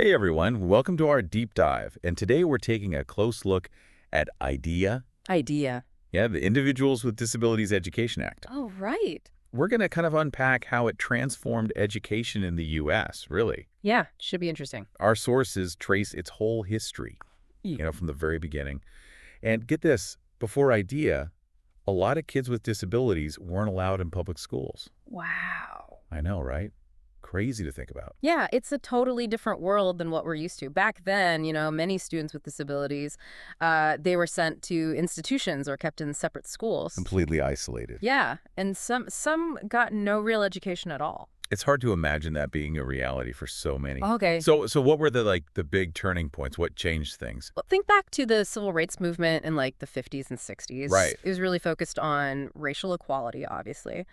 Hey everyone, welcome to our deep dive. And today we're taking a close look at IDEA, Idea. the Individuals with Disabilities Education Act. Oh, right. We're going to kind of unpack how it transformed education in the U.S., really. Yeah, should be interesting. Our sources trace its whole history, from the very beginning. And get this, before IDEA, a lot of kids with disabilities weren't allowed in public schools. Wow. I know, right? Crazy to think about. Yeah, it's a totally different world than what we're used to. Back then, many students with disabilities, they were sent to institutions or kept in separate schools. Completely isolated. Yeah, and some got no real education at all. It's hard to imagine that being a reality for so many. Okay. So what were the big turning points? What changed things? Well, think back to the civil rights movement in like the 50s and 60s. Right. It was really focused on racial equality, obviously.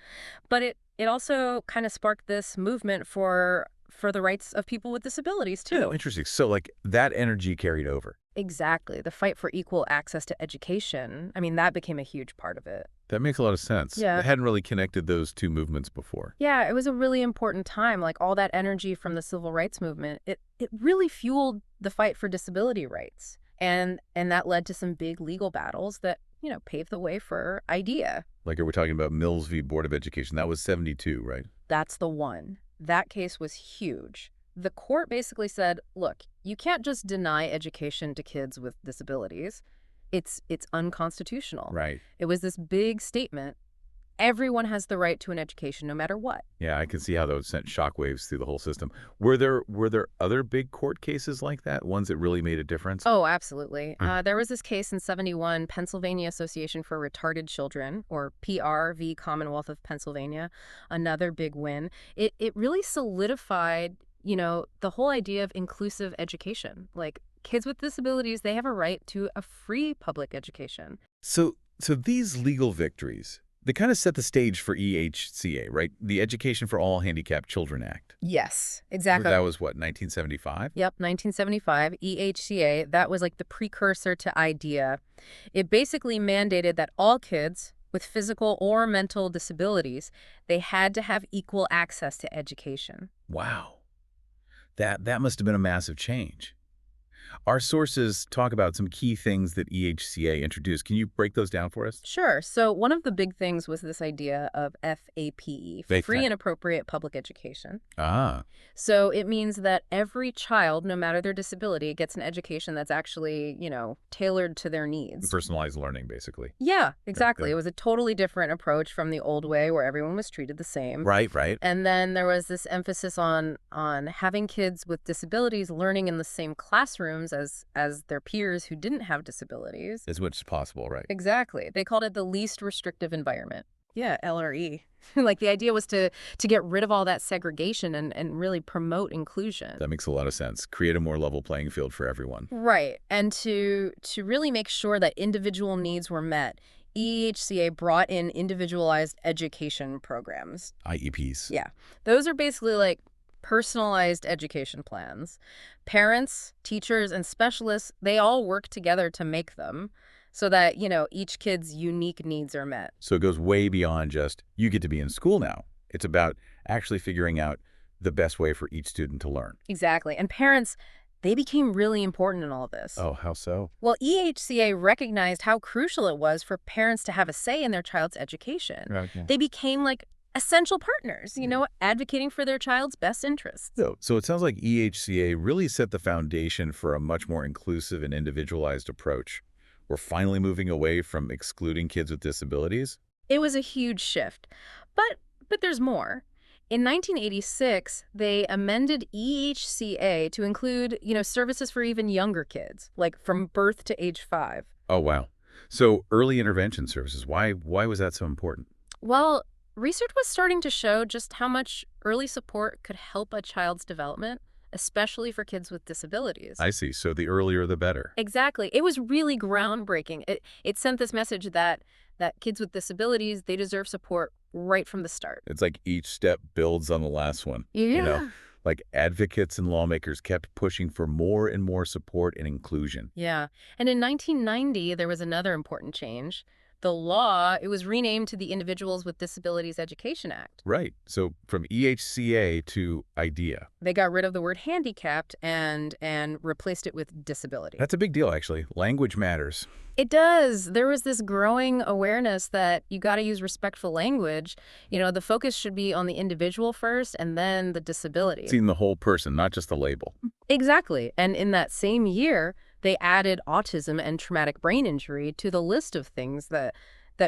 But it also kind of sparked this movement for the rights of people with disabilities, too. Oh, interesting. So that energy carried over. Exactly. The fight for equal access to education, I mean, that became a huge part of it. That makes a lot of sense. Yeah. I hadn't really connected those two movements before. Yeah, it was a really important time. Like all that energy from the civil rights movement, it really fueled the fight for disability rights. And that led to some big legal battles that, paved the way for IDEA. Like, are we talking about Mills v. Board of Education? That was 72, right? That's the one. That case was huge. The court basically said, look, you can't just deny education to kids with disabilities. It's unconstitutional. Right. It was this big statement. Everyone has the right to an education no matter what. Yeah, I can see how those sent shockwaves through the whole system. Were there other big court cases like that, ones that really made a difference? Oh, absolutely. There was this case in 71, Pennsylvania Association for Retarded Children, or PRV Commonwealth of Pennsylvania, another big win. It really solidified, the whole idea of inclusive education. Like, kids with disabilities, they have a right to a free public education. So these legal victories, they kind of set the stage for EHCA, right? The Education for All Handicapped Children Act. Yes, exactly. That was what, 1975? Yep, 1975, EHCA, that was like the precursor to IDEA. It basically mandated that all kids with physical or mental disabilities, they had to have equal access to education. Wow. That must have been a massive change. Our sources talk about some key things that EHCA introduced. Can you break those down for us? Sure. So one of the big things was this idea of FAPE, free and appropriate public education. Ah. So it means that every child, no matter their disability, gets an education that's actually, tailored to their needs. Personalized learning, basically. Yeah, exactly. Yeah. It was a totally different approach from the old way where everyone was treated the same. Right. And then there was this emphasis on having kids with disabilities learning in the same classrooms as their peers who didn't have disabilities. As much as possible, right? Exactly. They called it the least restrictive environment. Yeah, LRE. Like the idea was to get rid of all that segregation and really promote inclusion. That makes a lot of sense. Create a more level playing field for everyone. Right. And to really make sure that individual needs were met, EHCA brought in individualized education programs. IEPs. Yeah. Those are basically like personalized education plans. Parents, teachers, and specialists, they all work together to make them so that, each kid's unique needs are met. So it goes way beyond just, you get to be in school now. It's about actually figuring out the best way for each student to learn. Exactly. And parents, they became really important in all of this. Oh, how so? Well, EHCA recognized how crucial it was for parents to have a say in their child's education. Okay. They became like essential partners, advocating for their child's best interests. So it sounds like EHCA really set the foundation for a much more inclusive and individualized approach. We're finally moving away from excluding kids with disabilities. It was a huge shift. But there's more. In 1986, they amended EHCA to include, services for even younger kids, like from birth to age 5. Oh, wow. So early intervention services, why was that so important? Well, research was starting to show just how much early support could help a child's development, especially for kids with disabilities. I see. So the earlier, the better. Exactly. It was really groundbreaking. It sent this message that kids with disabilities, they deserve support right from the start. It's like each step builds on the last one. Yeah. Like advocates and lawmakers kept pushing for more and more support and inclusion. Yeah. And in 1990, there was another important change. The law, it was renamed to the Individuals with Disabilities Education Act. Right. So from EHCA to IDEA. They got rid of the word handicapped and replaced it with disability. That's a big deal, actually. Language matters. It does. There was this growing awareness that you got to use respectful language. The focus should be on the individual first and then the disability. Seeing the whole person, not just the label. Exactly. And in that same year, they added autism and traumatic brain injury to the list of things that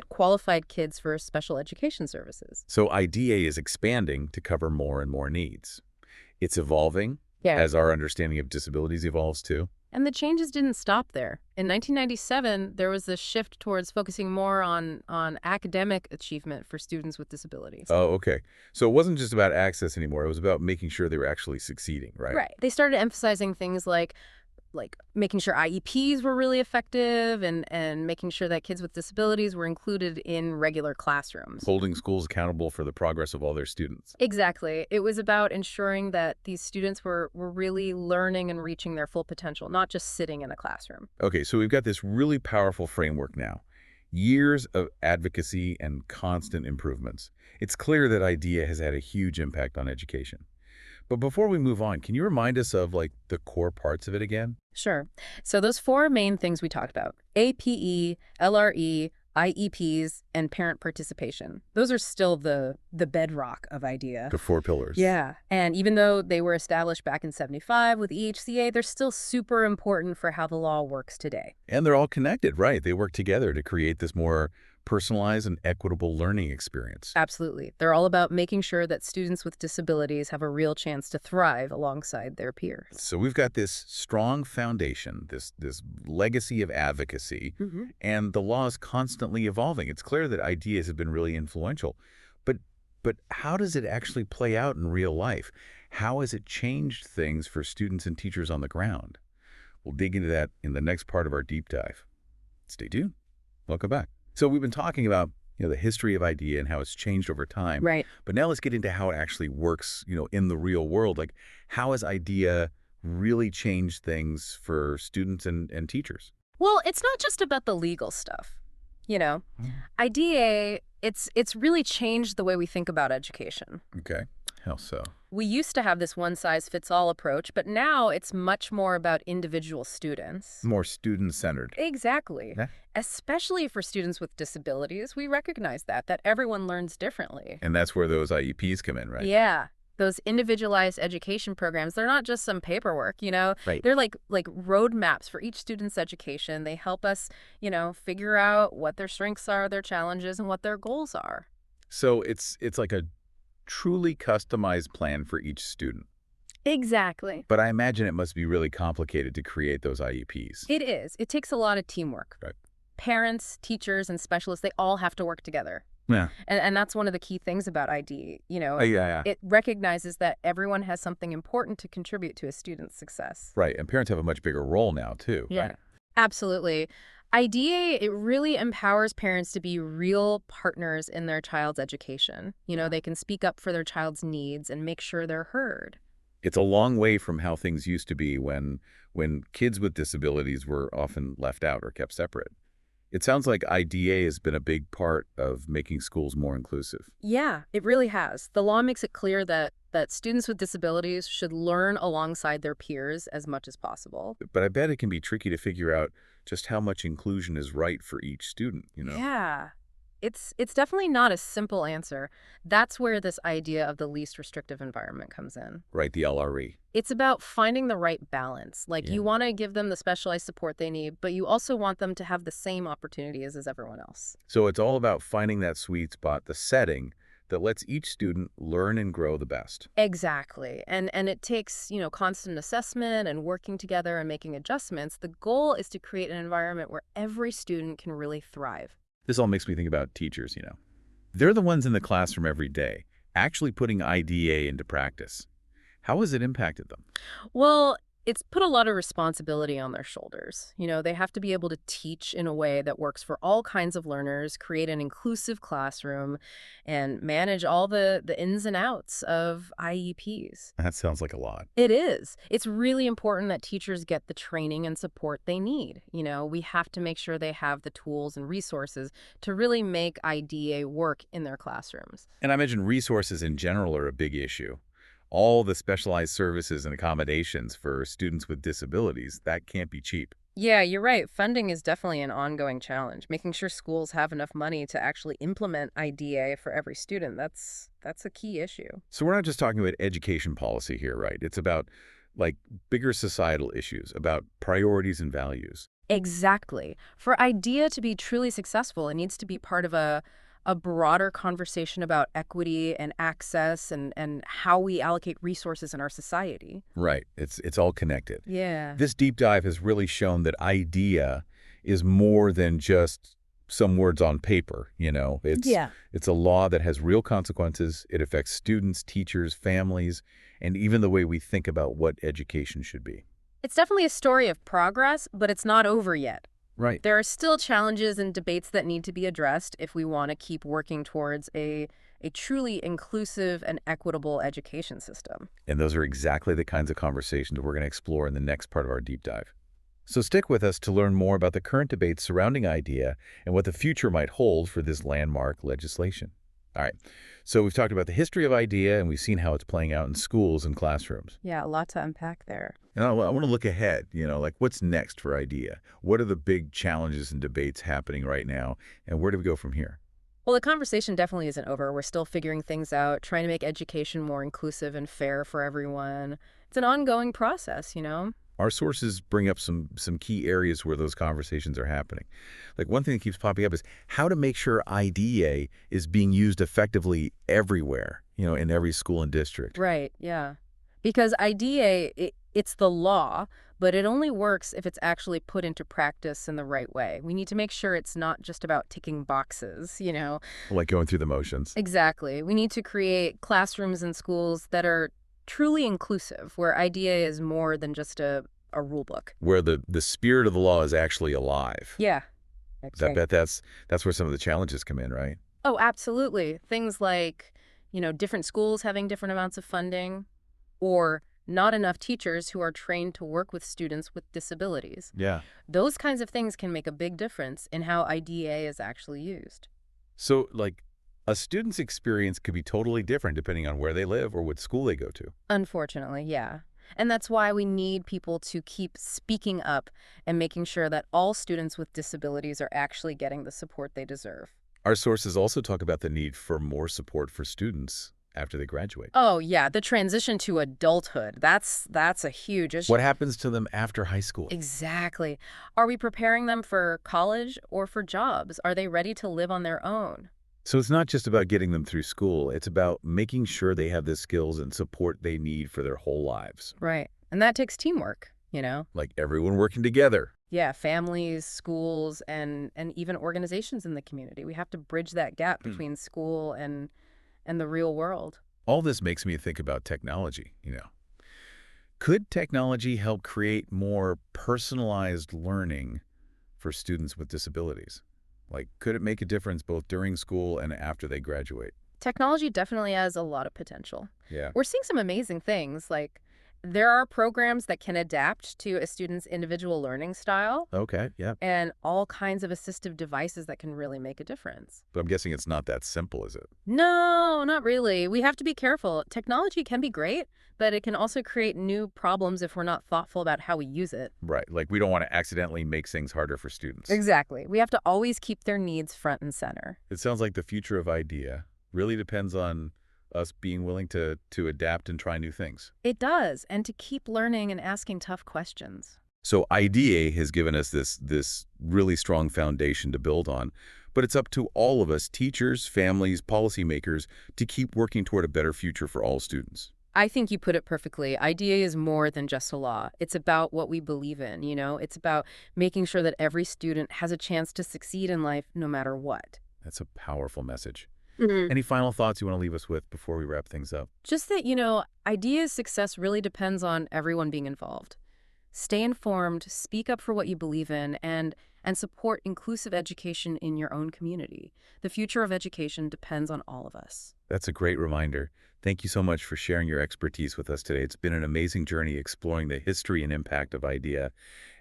qualified kids for special education services. So IDEA is expanding to cover more and more needs. It's evolving Yeah. as our understanding of disabilities evolves too. And the changes didn't stop there. In 1997, there was this shift towards focusing more on academic achievement for students with disabilities. Oh, okay. So it wasn't just about access anymore. It was about making sure they were actually succeeding, right? Right. They started emphasizing things like making sure IEPs were really effective and making sure that kids with disabilities were included in regular classrooms. Holding schools accountable for the progress of all their students. Exactly. It was about ensuring that these students were really learning and reaching their full potential, not just sitting in a classroom. Okay, so we've got this really powerful framework now. Years of advocacy and constant improvements. It's clear that IDEA has had a huge impact on education. But before we move on, can you remind us of, the core parts of it again? Sure. So those four main things we talked about, APE, LRE, IEPs, and parent participation. Those are still the bedrock of IDEA. The four pillars. Yeah. And even though they were established back in '75 with EHCA, they're still super important for how the law works today. And they're all connected, right? They work together to create this more personalized and equitable learning experience. Absolutely. They're all about making sure that students with disabilities have a real chance to thrive alongside their peers. So we've got this strong foundation, this legacy of advocacy, and the law is constantly evolving. It's clear that ideas have been really influential. But how does it actually play out in real life? How has it changed things for students and teachers on the ground? We'll dig into that in the next part of our deep dive. Stay tuned. Welcome back. So we've been talking about the history of IDEA and how it's changed over time. Right. But now let's get into how it actually works, in the real world. How has IDEA really changed things for students and teachers? Well, it's not just about the legal stuff. IDEA, it's really changed the way we think about education. Okay. How so? We used to have this one-size-fits-all approach, but now it's much more about individual students. More student-centered. Exactly. Yeah. Especially for students with disabilities, we recognize that everyone learns differently. And that's where those IEPs come in, right? Yeah. Those individualized education programs, they're not just some paperwork, Right. They're like roadmaps for each student's education. They help us, figure out what their strengths are, their challenges, and what their goals are. So it's like a truly customized plan for each student. Exactly. But I imagine it must be really complicated to create those IEPs. It is. It takes a lot of teamwork. Right. Parents, teachers, and specialists, they all have to work together. Yeah. And that's one of the key things about ID. Yeah. It recognizes that everyone has something important to contribute to a student's success. Right. And parents have a much bigger role now, too. Yeah. Right? Absolutely. IDEA, it really empowers parents to be real partners in their child's education. They can speak up for their child's needs and make sure they're heard. It's a long way from how things used to be when kids with disabilities were often left out or kept separate. It sounds like IDEA has been a big part of making schools more inclusive. Yeah, it really has. The law makes it clear that students with disabilities should learn alongside their peers as much as possible. But I bet it can be tricky to figure out just how much inclusion is right for each student, Yeah. It's definitely not a simple answer. That's where this idea of the least restrictive environment comes in. Right, the LRE. It's about finding the right balance. Yeah. You want to give them the specialized support they need, but you also want them to have the same opportunities as everyone else. So it's all about finding that sweet spot, the setting that lets each student learn and grow the best. Exactly. And it takes, constant assessment and working together and making adjustments. The goal is to create an environment where every student can really thrive. This all makes me think about teachers, They're the ones in the classroom every day, actually putting IDEA into practice. How has it impacted them? Well, It's put a lot of responsibility on their shoulders. They have to be able to teach in a way that works for all kinds of learners, create an inclusive classroom, and manage all the ins and outs of IEPs. That sounds like a lot. It is. It's really important that teachers get the training and support they need. We have to make sure they have the tools and resources to really make IDEA work in their classrooms. And I imagine resources in general are a big issue. All the specialized services and accommodations for students with disabilities, that can't be cheap. Yeah, you're right. Funding is definitely an ongoing challenge. Making sure schools have enough money to actually implement IDEA for every student, that's a key issue. So we're not just talking about education policy here, right? It's about, like, bigger societal issues, about priorities and values. Exactly. For IDEA to be truly successful, it needs to be part of a broader conversation about equity and access and how we allocate resources in our society. Right. It's all connected. Yeah. This deep dive has really shown that IDEA is more than just some words on paper. Yeah. It's a law that has real consequences. It affects students, teachers, families, and even the way we think about what education should be. It's definitely a story of progress, but it's not over yet. Right. There are still challenges and debates that need to be addressed if we want to keep working towards a truly inclusive and equitable education system. And those are exactly the kinds of conversations we're going to explore in the next part of our deep dive. So stick with us to learn more about the current debates surrounding IDEA and what the future might hold for this landmark legislation. All right. So we've talked about the history of IDEA, and we've seen how it's playing out in schools and classrooms. Yeah, a lot to unpack there. And I want to look ahead, like what's next for IDEA? What are the big challenges and debates happening right now, and where do we go from here? Well, the conversation definitely isn't over. We're still figuring things out, trying to make education more inclusive and fair for everyone. It's an ongoing process. Our sources bring up some key areas where those conversations are happening. Like one thing that keeps popping up is how to make sure IDEA is being used effectively everywhere, in every school and district. Right, yeah. Because IDEA, it's the law, but it only works if it's actually put into practice in the right way. We need to make sure it's not just about ticking boxes. Like going through the motions. Exactly. We need to create classrooms and schools that are truly inclusive, where IDEA is more than just a rule book. Where the spirit of the law is actually alive. Yeah. I bet that's where some of the challenges come in, right? Oh, absolutely. Things like, different schools having different amounts of funding, or not enough teachers who are trained to work with students with disabilities. Yeah. Those kinds of things can make a big difference in how IDEA is actually used. So, like, a student's experience could be totally different depending on where they live or what school they go to. Unfortunately, yeah. And that's why we need people to keep speaking up and making sure that all students with disabilities are actually getting the support they deserve. Our sources also talk about the need for more support for students after they graduate. Oh, yeah, the transition to adulthood. That's a huge issue. What happens to them after high school? Exactly. Are we preparing them for college or for jobs? Are they ready to live on their own? So it's not just about getting them through school. It's about making sure they have the skills and support they need for their whole lives. Right. And that takes teamwork. Like everyone working together. Yeah, families, schools, and even organizations in the community. We have to bridge that gap between school and the real world. All this makes me think about technology. Could technology help create more personalized learning for students with disabilities? Like, could it make a difference both during school and after they graduate? Technology definitely has a lot of potential. Yeah. We're seeing some amazing things, like there are programs that can adapt to a student's individual learning style Okay, yeah. and all kinds of assistive devices that can really make a difference. But I'm guessing it's not that simple, is it? No, not really. We have to be careful. Technology can be great, but it can also create new problems if we're not thoughtful about how we use it. Right. Like, we don't want to accidentally make things harder for students. Exactly. We have to always keep their needs front and center. It sounds like the future of IDEA really depends on us being willing to adapt and try new things. It does, and to keep learning and asking tough questions. So IDEA has given us this really strong foundation to build on, but it's up to all of us, teachers, families, policymakers, to keep working toward a better future for all students. I think you put it perfectly. IDEA is more than just a law. It's about what we believe in. It's about making sure that every student has a chance to succeed in life no matter what. That's a powerful message. Mhm. Any final thoughts you want to leave us with before we wrap things up? Just that, IDEA's success really depends on everyone being involved. Stay informed, speak up for what you believe in, and support inclusive education in your own community. The future of education depends on all of us. That's a great reminder. Thank you so much for sharing your expertise with us today. It's been an amazing journey exploring the history and impact of IDEA.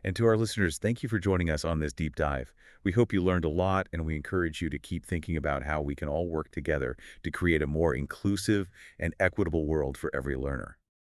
And to our listeners, thank you for joining us on this deep dive. We hope you learned a lot, and we encourage you to keep thinking about how we can all work together to create a more inclusive and equitable world for every learner.